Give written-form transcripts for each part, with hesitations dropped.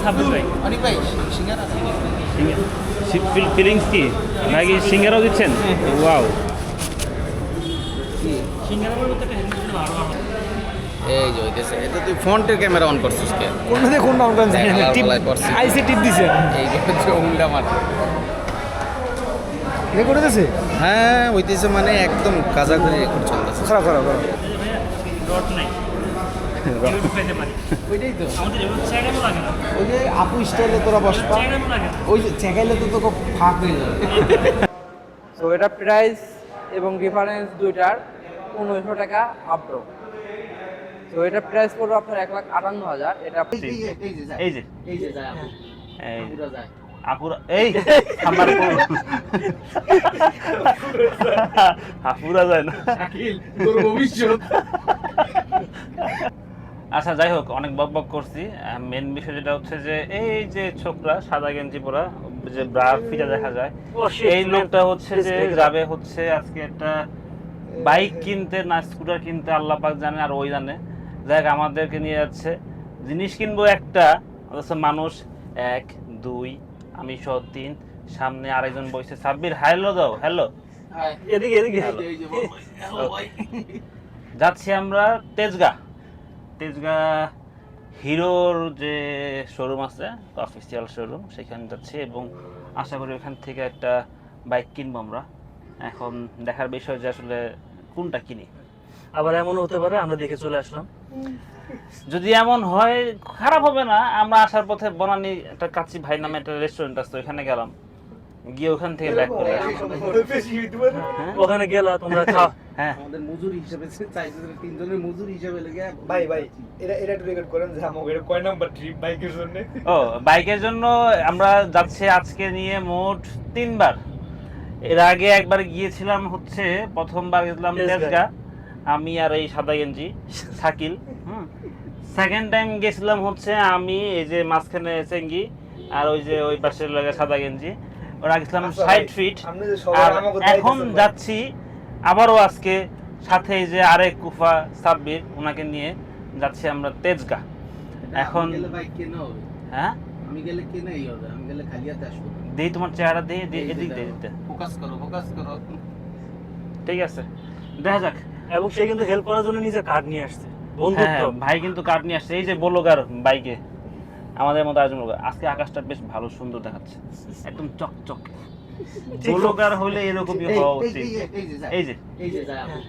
সাব্বির ভাই। অনেক ভাই সিঙ্গারা ফিলিংস কি ভাই, কি সিঙ্গারাও দিচ্ছেন? ওয়াও, সিঙ্গারা বলতে এই যে হইতেছে এটা তুই ফ্রন্টের ক্যামেরা অন করছিস কে কোনটা কোনটা অন করেন টিপ আইসি টিপ দিছে এই যে উল্টা মার রেকর্ড হইতেছে হ্যাঁ হইতেছে মানে একদম কাজা করে রেকর্ড চলতেছে খারাপ খারাপ খারাপ রড নাই, ওইটাই তো আমাদের এবার চ্যাগামো লাগে না, ওই যে আপু স্টাইলে তোরা বসবা চ্যাগামো লাগে না। ওই যে চেকাইলে তো তোকে ফাঁক হয়ে যাবে তো এটা প্রাইস এবং ডিফারেন্স দুইটার 1500 টাকা আপডো। তো এটা প্রাইস পড়বে আপনার 1,58,000। এটা এই যে এই যে যায় আপু এই পুরো যায় আপুরা এই আমার আপুরা যায় না। শাকিল তোর ভবিষ্যৎ আচ্ছা যাই হোক, অনেক বক বক করছি। মেন বিষয় যেটা হচ্ছে যে এই যে ছোকরা সাদা গেঞ্জি পরা, যে ব্রা ফিটা দেখা যায়, এই লোকটা হচ্ছে যে যাবে হচ্ছে আজকে একটা বাইক কিনতে না স্কুটার কিনতে, আল্লাহ পাক জানে আর ওই জানে। যাই হোক, আমাদেরকে নিয়ে যাচ্ছে, জিনিস কিনবো একটা, অথচ মানুষ 1 2 আমি সহ 3, সামনে আরেকজন বসে। সাব্বির হ্যালো দাও, হ্যালো এদিকে এদিকে হ্যালো ভাই যাচ্ছি আমরা তেজগাঁ হিরোর যে শোরুম আছে, অফিসিয়াল শোরুম, সেখানে যাচ্ছি এবং আশা করি ওখান থেকে একটা বাইক কিনবো আমরা। এখন দেখার বিষয় যে আসলে কোনটা কিনি। আবার এমন হতে পারে আমরা দেখে চলে আসলাম। যদি এমন হয় খারাপ হবে না, আমরা আসার পথে বনানী একটা কাচ্চি ভাই নামে একটা রেস্টুরেন্ট আছে, ওখানে গেলাম, গিয়ে ওখান থেকে ব্যাক করে আসলাম। ওখানে গেলা তোমরা খাও। হ্যাঁ আমাদের মজুরি হিসেবে চাইছে তিনজনের মজুরি হিসেবে লেগে ভাই ভাই এটা একটু রেকর্ড করেন যে আমাদের কয় নাম্বার ট্রিপ বাইকের জন্য ও বাইকের জন্য আমরা যাচ্ছি আজকে নিয়ে মোট 3 বার। এর আগে একবার গিয়েছিলাম হচ্ছে, প্রথমবার গেছিলাম তেজগাঁ, আমি আর এই সাদা গেঞ্জি শাকিল। সেকেন্ড টাইম গেছিলাম হচ্ছে আমি, এই যে মাঝখানে চেঙ্গি, আর ওই যে ওই পাশের লাগে সাদা গেঞ্জি, ওরা গেছিলাম 60 ফিট। আর এখন যাচ্ছি আবারও আজকে সাথে এই যে আরেক কুফা সাব্বির, ওনাকে নিয়ে যাচ্ছি আমরা তেজগাঁ। এখন গেলে বাইক কেনা হবে হ্যাঁ আমি গেলে কেনাই হবে আমি গেলে খালি হাতে আসবো দেই, তোমার চেহারা দিয়ে এদিক দিয়ে দিতে। ফোকাস করো ঠিক আছে, দেখা যাক। এবং সে কিন্তু হেল্প করার জন্য নিজে কার্ড নিয়ে আসছে, হ্যাঁ, বন্ধুত্ব। ভাই কিন্তু কার্ড নিয়ে আসছে, এই যে ব্লগার বাইকে, আমাদের মতো আরেকজন ব্লগার। আজকে আকাশটা বেশ ভালো সুন্দর দেখাচ্ছে, একদম চকচক। ব্লগার হলে এরকমই হওয়া উচিত। এই যে এই যে যায় আপু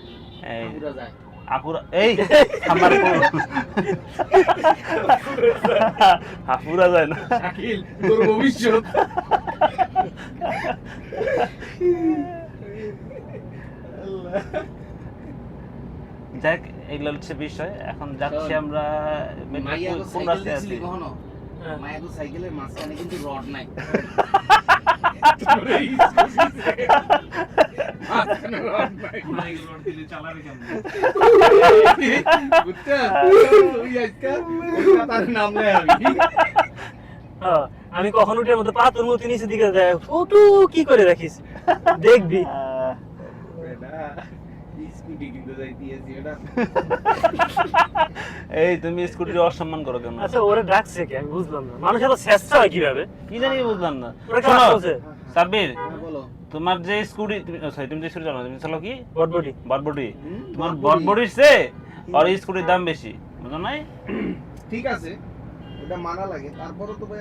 এই পুরো যায় আপুরা এই আমার আপুরা যায় না। শাকিল তোর ভবিষ্যৎ দেখ, এগুলো হচ্ছে বিষয়। এখন যাচ্ছি আমরা মাইয়াগো কোন সাইকেল রাস্তায় আছি? দেখছিলি কখনো মাইয়াগো সাইকেলের মাঝখানে কিন্তু রড নাই আমি কখন উঠে মধ্যে পা তোর মতো নিচের দিকে দেয়, ফটো কি করে রাখিস দেখবি। এই তুমি স্কুটির অসম্মান করো কেন? আচ্ছা ওরে ডাকছে কি আমি বুঝলাম না, মানুষ এত চেষ্টা হয় কিভাবে, কি জানি বুঝলাম না। ওরা কি শোনো, বলছে? সাব্বির, বলো তোমার যে স্কুটি, সরি তুমি যে স্কুটি চালাও, তুমি চালাও কি বটবটি। বটবটি? তোমার বটবটির চেয়ে আর স্কুটির দাম বেশি, বুঝো নাই? ঠিক আছে এটা মানা লাগে তারপরে তো ভাই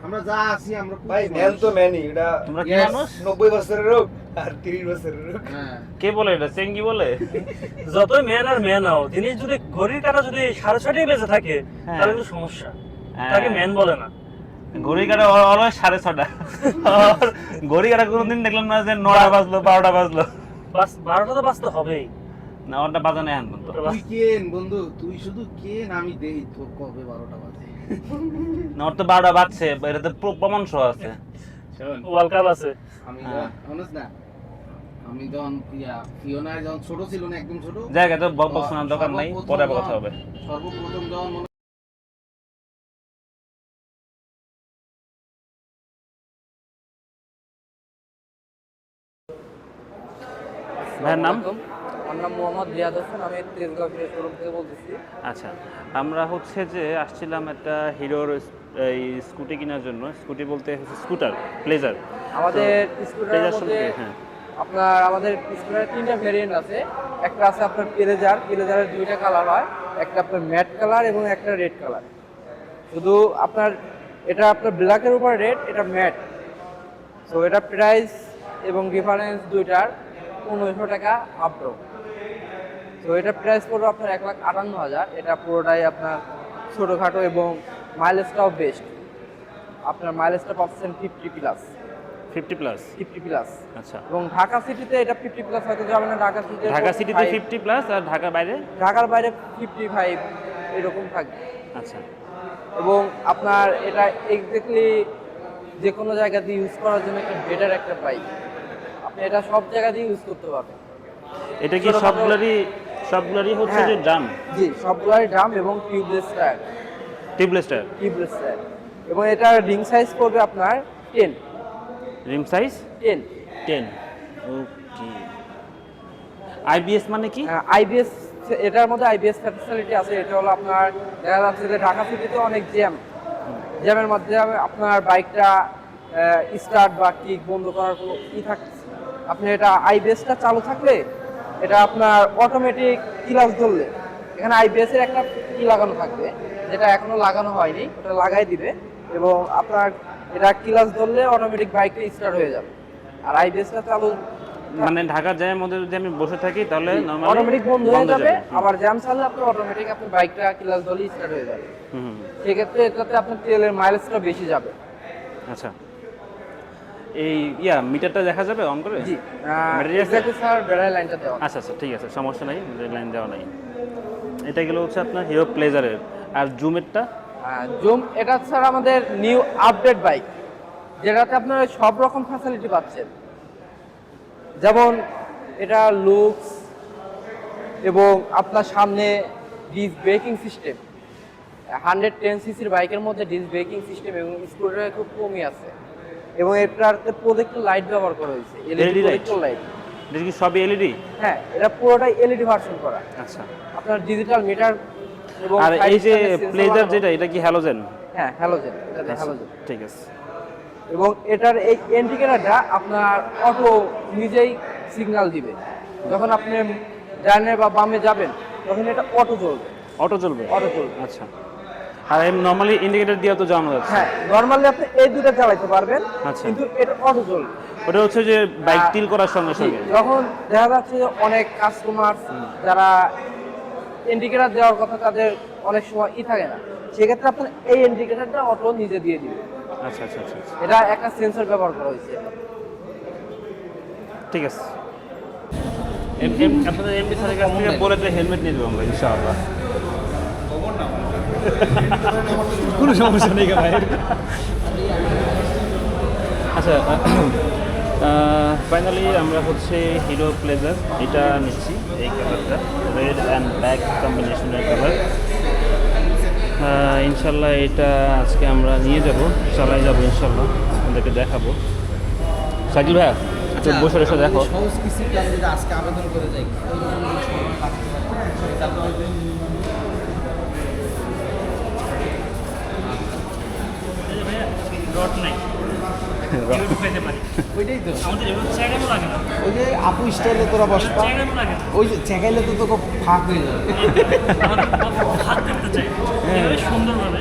আমরা যা আছি আমরা ভাই ম্যান তো ম্যানই এটা তোমরা কি Yes. মানুষ? 90 বছরের রোগ আর 30 বছরের রোগ হ্যাঁ কে বলে এটা? চেঙ্গি বলে? যতই ম্যান আর ম্যান হও, জিনিস যদি ঘড়ির কাটা যদি 6:30 বেজে থাকে হ্যাঁ। তাহলে কিন্তু সমস্যা। হ্যাঁ। তাকে ম্যান বলে না। ঘড়ি কাটা অলওয়েজ 6:30। ঘড়ি কাটা কোনোদিন দেখলাম না যে 9টা বাজলো 12টা বাজলো। বাস 12টা তো বাজতে হবেই। না, ওটা বাজে না এখন পর্যন্ত। তুই কেন বন্ধু তুই শুধু কেন আমি দেই তো কবে 12টা বাজে না, ওর তো 12টা বাজছে, এটা তো প্রমাণ সহ আছে। শোন ওয়ার্ল্ড কাপ আছে। আমি হ্যাঁ। honest না আমি যখন ফিওনা যখন ছোট ছিল না একদম ছোট জায়গা তো বক বক শোনার দরকার নাই, পরে আবার কথা হবে। সর্বপ্রথম যখন ভাইয়ের নাম? আমার নাম মোহাম্মদ রিয়াদ হোসেন, আমি তেজগাঁও শোরুম থেকে বলতেছি। আচ্ছা, আমরা হচ্ছে যে আসছিলাম একটা হিরোর এই স্কুটি কেনার জন্য। স্কুটি বলতে হচ্ছে স্কুটার, প্লেজার। আমাদের স্কুটারের প্লেজার মধ্যে সম্পর্কে, হ্যাঁ। আমাদের স্কুটারের 3টা ভেরিয়েন্ট আছে। একটা আছে আপনার প্লেজারের 2টা কালার হয়, একটা আপনার ম্যাট কালার এবং একটা রেড কালার। শুধু আপনার এটা আপনার ব্ল্যাকের উপর রেড, এটা ম্যাট। সো এটা প্রাইস এবং ডিফারেন্স দুইটার 1500 টাকা আপডাউন। তো এটা প্রাইস পড়বে আপনার 1,58,000। এটা পুরোটাই আপনার ছোটোখাটো এবং মাইলেজটাও বেস্ট। আপনার মাইলেজটা পাচ্ছেন 50+। 50+। 50+। আচ্ছা, এবং ঢাকা সিটিতে এটা 50+ হয়তো যাবে না। ঢাকা সিটিতে 50+, আর ঢাকার বাইরে? ঢাকার বাইরে 55 এরকম থাকবে। আচ্ছা, এবং আপনার এটা এক্স্যাক্টলি যে কোনো জায়গা দিয়ে ইউজ করার জন্য একটা বেটার একটা বাইক। আপনি এটা সব জায়গা দিয়ে ইউজ করতে পারবেন। এটা কি সবগুলোরই হচ্ছে যে ড্রাম? জি, সবগুলোরই ড্রাম এবং টিউবলেস টায়ার। Tubeless tyre. এবং এটার রিং সাইজ পড়বে আপনার 10। রিম সাইজ 10। ওকে। আইবিএস মানে কি? আইবিএস, এটার মধ্যে আইবিএস ফ্যাসিলিটি আছে। এটা হলো আপনার দেখা যাচ্ছে যে ঢাকা সিটিতে অনেক জ্যামের মধ্যে আপনার বাইকটা স্টার্ট বা কিক বন্ধ করার কোনো থাকছে। আপনি এটা আইবিএসটা চালু থাকলে এটা আপনার অটোমেটিক ক্লাচ ধরলে এখানে আইবিএস এর একটা কি লাগানো থাকবে, যেটা এখনো লাগানো হয়নি, ওটা লাগাই দিবে এবং আপনার এটা ক্লাচ ধরলে অটোমেটিক বাইকটা স্টার্ট হয়ে যাবে। আর আইবিএসটা চালু মানে ঢাকার জ্যামের মধ্যে যদি আমি বসে থাকি তাহলে নরমালি অটোমেটিক বন্ধ হয়ে যাবে। আবার জ্যাম ছাড়লে আপনি অটোমেটিক আপনার বাইকটা ক্লাচ ধরলে স্টার্ট হয়ে যাবে। সেক্ষেত্রে এটাতে আপনার তেলের মাইলেজটা বেশি যাবে। আচ্ছা, এই মিটারটা দেখা যাবে অন করে? জি, ব্যাটারি আছে? এক্স্যাক্টলি স্যার ব্যাটারি লাইনটা দেওয়া। আচ্ছা, ঠিক আছে, সমস্যা নাই, লাইন দেওয়া নাই। এটা গেল হচ্ছে আপনার হিরো প্লেজারের। আর জুমেরটা? জুম, এটা স্যার আমাদের নিউ আপডেট বাইক, যেটাতে আপনার সব রকম ফ্যাসিলিটি পাচ্ছেন। যেমন এটা লুকস এবং আপনার সামনে ডিস্ক ব্রেকিং সিস্টেম। 110 সিসির বাইকের মধ্যে ডিস্ক ব্রেকিং সিস্টেম এবং স্কুটারে খুব কমই আছে। এবং এটাতে প্রজেক্টর লাইট ব্যবহার করা হয়েছে, এলইডি প্রজেক্টর লাইট। এটা কি সবই এলইডি? হ্যাঁ, এটা পুরোটাই এলইডি ভার্সন করা। আচ্ছা, আপনার ডিজিটাল মিটার এবং আর এই যে প্লেজার যেটা, এটা কি হ্যালোজেন? হ্যাঁ, হ্যালোজেন, এটা হ্যালোজেন। ঠিক আছে। এবং এটার এই ইন্ডিকেটরটা আপনার অটো নিজেই সিগন্যাল দিবে। যখন আপনি ডানে বা বামে যাবেন তখন এটা অটো জ্বলবে। অটো চলবে? অটো চলবে। আচ্ছা। আর নরমালি ইন্ডিকেটর দিয়ে তো জানা যাচ্ছে? হ্যাঁ, নরমালি আপনি এই দুটো চালাতে পারবেন, আচ্ছা। কিন্তু এটা অটো চলবে। ওটা হচ্ছে যে বাইক টিল করার সঙ্গে সঙ্গে যখন দেখা যাচ্ছে যে অনেক কাস্টমার যারা ইন্ডিকেটর দেওয়ার কথা তাদের অনেক সময় থাকে না, সেক্ষেত্রে আপনার এই ইন্ডিকেটরটা অটো নিজে দিয়ে দিবে। আচ্ছা। এটা একটা সেন্সর ব্যবহার করা হয়েছে। ঠিক আছে। আপনাদের এমডি স্যারের কাছ থেকে বলে যে হেলমেট নিয়ে দেবো আমরা ইনশাআল্লাহ। কোনো সমস্যা নেই ভাই। আচ্ছা, ফাইনালি আমরা হচ্ছে হিরো প্লেজার এটা নিচ্ছি, এই কালারটা রেড অ্যান্ড ব্ল্যাক কম্বিনেশনের কালার। ইনশাল্লাহ এটা আজকে আমরা নিয়ে যাব, চালাই যাবো ইনশাল্লাহ, আপনাদেরকে দেখাবো। সাকিল ভাইয়া একটু বসে বসে দেখো। আজকে আবেদন করে যাই রড নাই, ওইটাই তো ওই যে আপু স্টাইলে তোরা বসবা, ওই যে চেকাইলে তো তোকে ফাঁক হয়ে যাবে। সুন্দরভাবে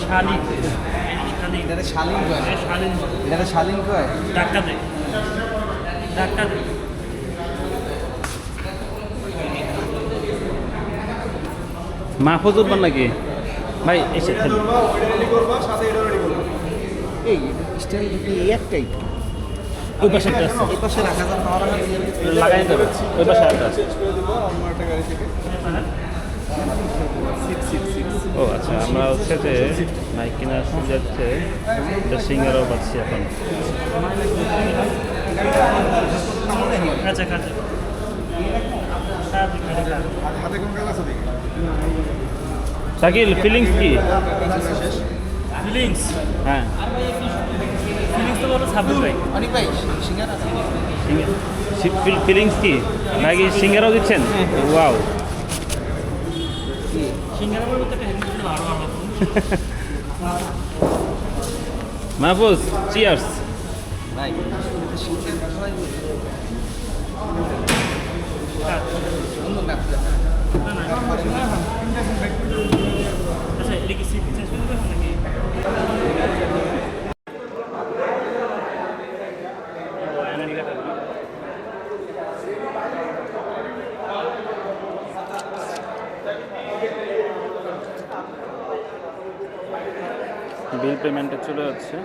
শালীন, এটাতে শালীন কয়, এটাতে শালীন কয়। ধাক্কা দে। মাহফুজ উঠবেন নাকি ভাই? এসে এই স্টাইল দুটি একটাই, ওই পাশে একটা আছে, এই পাশে রাখা যাবে না, লাগাই দেবে, ওই পাশে একটা আছে। ও আচ্ছা, আমরা হচ্ছে যে বাইক কেনার সুবিধার্থে সিঙ্গারও পাচ্ছি এখন। শাকিল, ফিলিংস কি? ফিলিংস হ্যাঁ, অনেক ভাই সিঙ্গারা ফিলিংস কি নাকি সিঙ্গারাও দিচ্ছেন? Wow, Mahfuz cheers. ভাই বিল পেমেন্টে চলে যাচ্ছে,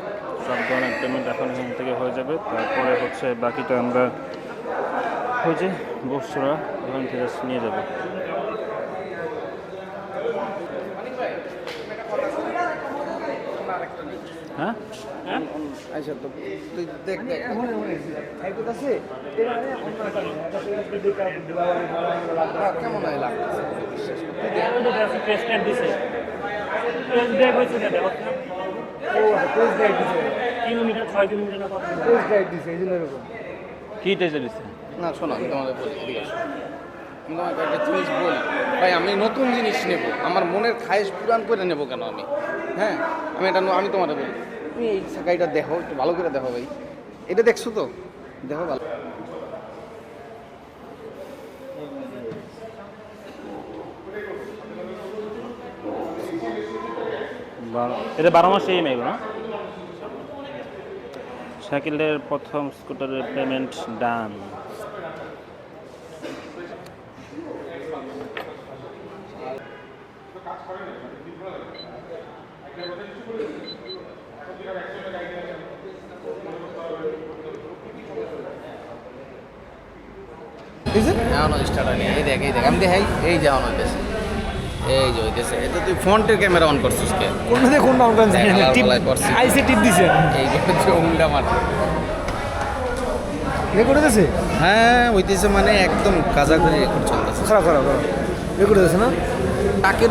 সব ধরনের পেমেন্ট এখন এখান থেকে হয়ে যাবে। তারপরে হচ্ছে বাকিটা আমরা ওই যে বস্তুরা ওখান থেকে নিয়ে যাবে। হ্যাঁ আচ্ছা তো তুই দেখ দেখ আছে কেমন হয় কি টেস্ট দিচ্ছে? না শোনো আমি তোমাদের বলি এদিকে আসো। আমি তোমাকে একটা জিনিস বলি ভাই, আমি নতুন জিনিস নেব, আমার মনের খায়েশ পূরণ করে নেব কেন আমি? হ্যাঁ আমি তোমাদের বলি, তুমি এই গাড়িটা দেখো, একটু ভালো করে দেখো ভাই। এটা দেখছো তো? দেখো ভালো। এটা 12 মাস ইএমআই না? শাকিলের প্রথম স্কুটারের পেমেন্ট ডান। এখনো স্টার্ট হয়নি। এই দেখ আমি দেখাই, এই যে এখনো হইতেছে, এই যে হইতেছে। এটা তুই ফ্রন্টের ক্যামেরা অন করছিস কে? কোনটা কোনটা অন করেন জানেন না, টিপ আইসে টিপ দিছে, এই যে উল্টা মার রেকর্ড হইতেছে। হ্যাঁ হইতেছে, মানে একদম কাজা করে রেকর্ড চলতেছে। খারাপ রেকর্ড হইতেছে না? টাকের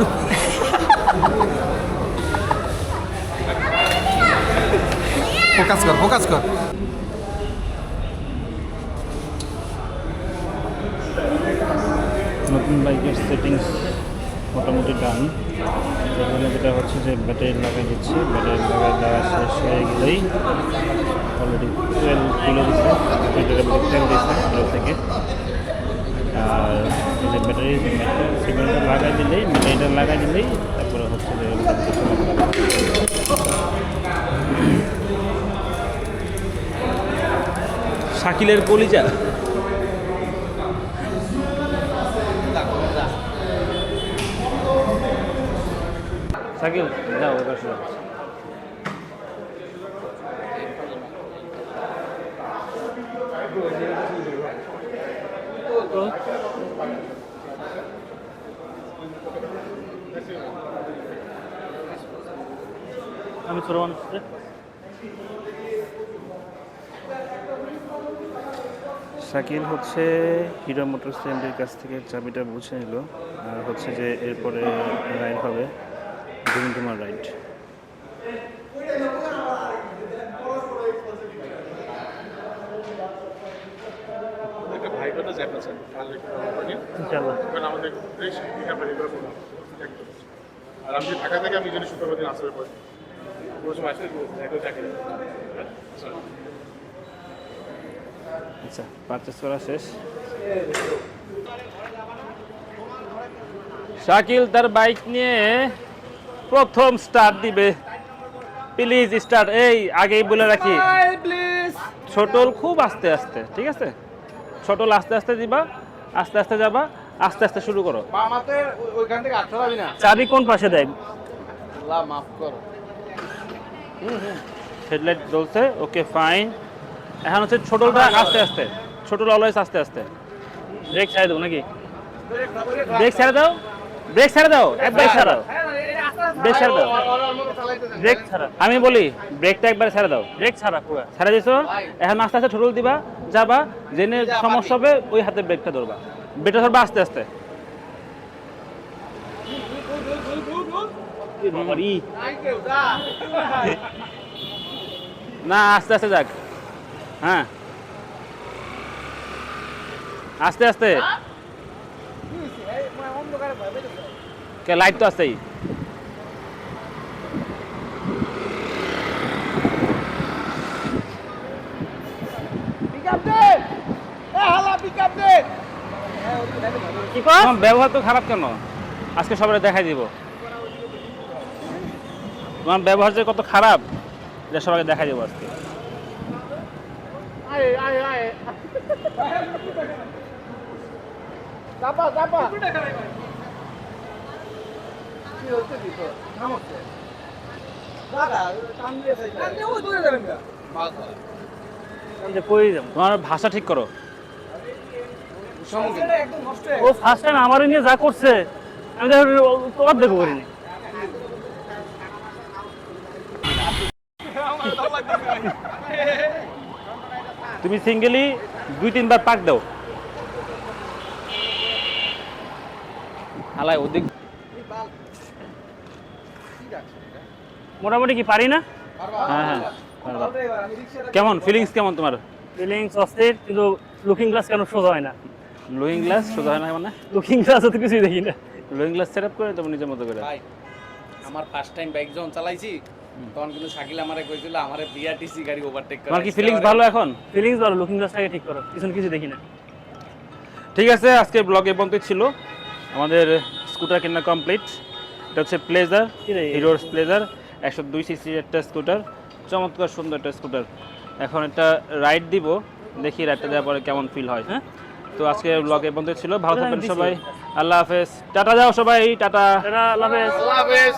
ফোকাস কর। নতুন বাইকের সেটিংস মোটামুটি ডান। এখানে যেটা হচ্ছে যে ব্যাটারি লাগাই দিচ্ছি, ব্যাটারি লাগাই দেওয়া শেষ হয়ে গেলেই অলরেডি তেল তুলে দিচ্ছে, ব্যাটারির মধ্যে তেল দিচ্ছে তেল থেকে। আর এই যে ব্যাটারি সিগন্যালটা লাগাই দিলেই, ব্যাটারিটা লাগাই দিলেই তারপরে হচ্ছে যে শাকিলের কলিজা। শাকিল যাও এবার শুরু। আমি ছোট মানুষ। শাকিল হচ্ছে হিরো মোটরস এমডির কাছ থেকে চাবিটা বুঝে নিল, আর হচ্ছে যে এরপরে রাইড হবে ধুমধুমার রাইড। আর আমি ঢাকা থেকে আমি জানি শুক্রবার দিন আসবে পরে আচ্ছা, পারচেস করা শেষ। শাকিল তার বাইক নিয়ে প্রথম স্টার্ট দিবে। Please start. এই আগেই বলে রাখি, ছোটল খুব আস্তে আস্তে, ঠিক আছে? ছোটল আস্তে আস্তে দিবা, আস্তে আস্তে যাবা, আস্তে আস্তে শুরু করো। আমাদের ওইখান থেকে আটটা যাবি না। চাবি কোন পাশে দেয়? আল্লাহ মাফ করো। হেডলাইট জ্বলছে, ওকে ফাইন। এখন হচ্ছে ছোটলটা আস্তে আস্তে, ছোটল অলওয়েজ আস্তে আস্তে। ব্রেক ছেড়ে দাও নাকি? ব্রেক ছেড়ে দাও, ব্রেক ছেড়ে দাও, একবার ছেড়ে দাও, ব্রেক ছেড়ে দাও, ব্রেক ছাড়া। আমি বলি ব্রেকটা একবার ছেড়ে দাও, ব্রেক ছাড়া পুরো ছেড়ে দিছো। এখন আস্তে আস্তে ছোটল দিবা, যাবা, জেনে সমস্যা হবে ওই হাতে ব্রেকটা ধরবা, ব্রেকটা ধরবা আস্তে আস্তে। না আস্তে আস্তে যাক, হ্যাঁ আস্তে আস্তে, কে লাইট তো আছেই। কি কর তোমার ব্যবহার তো খারাপ কেন? আজকে সবাই দেখাই দিব তোমার ব্যবহার যে কত খারাপ, এটা সবাইকে দেখাই দিব আজকে। পড়ে যাবো। তোমার ভাষা ঠিক করো। ও ফার্স্ট টাইম আমারই নিয়ে যা করছে, আমি তোমার দেখো করিনি। তুমি সিঙ্গেলি 2-3 বার পাক দাও। হালাই ওদিক মোটামুটি কি পারি না? হ্যাঁ হ্যাঁ পারবা। কেমন ফিলিংস কেমন তোমার? ফিলিংস অস্থির, কিন্তু লুকিং গ্লাস কেন সোজা হয় না? লুইং গ্লাস সোজা হয় না মানে? লুকিং গ্লাস তো কিছুই দেখি না। লুইং গ্লাস সেট আপ করে তোমার নিজের মতো করে। ভাই আমার ফার্স্ট টাইম বাইক যখন চালাইছি তখন কিন্তু শাকিল আমারে কইছিল আমারে বিআরটিসি গাড়ি ওভারটেক করে। তোমার কি ফিলিংস ভালো এখন? ফিলিংস ভালো, লুকিং গ্লাসটাকে ঠিক করো, পিছনে কিছু দেখি না। ঠিক আছে, আজকে ব্লগ এ পর্যন্ত ছিল। আমাদের স্কুটার কেনা কমপ্লিট। এটা হচ্ছে প্লেজার, কি রে? হিরোর প্লেজার 102 সিসির একটা স্কুটার, চমৎকার সুন্দর একটা স্কুটার। এখন একটা রাইড দিব, দেখি রাইডটা দেওয়ার পরে কেমন ফিল হয়। হ্যাঁ, তো আজকে ব্লগ এ পর্যন্ত ছিল। ভালো থাকবেন সবাই, আল্লাহ হাফেজ, টাটা যাও সবাই, টাটা। আল্লাহ হাফেজ। আল্লাহ হাফেজ।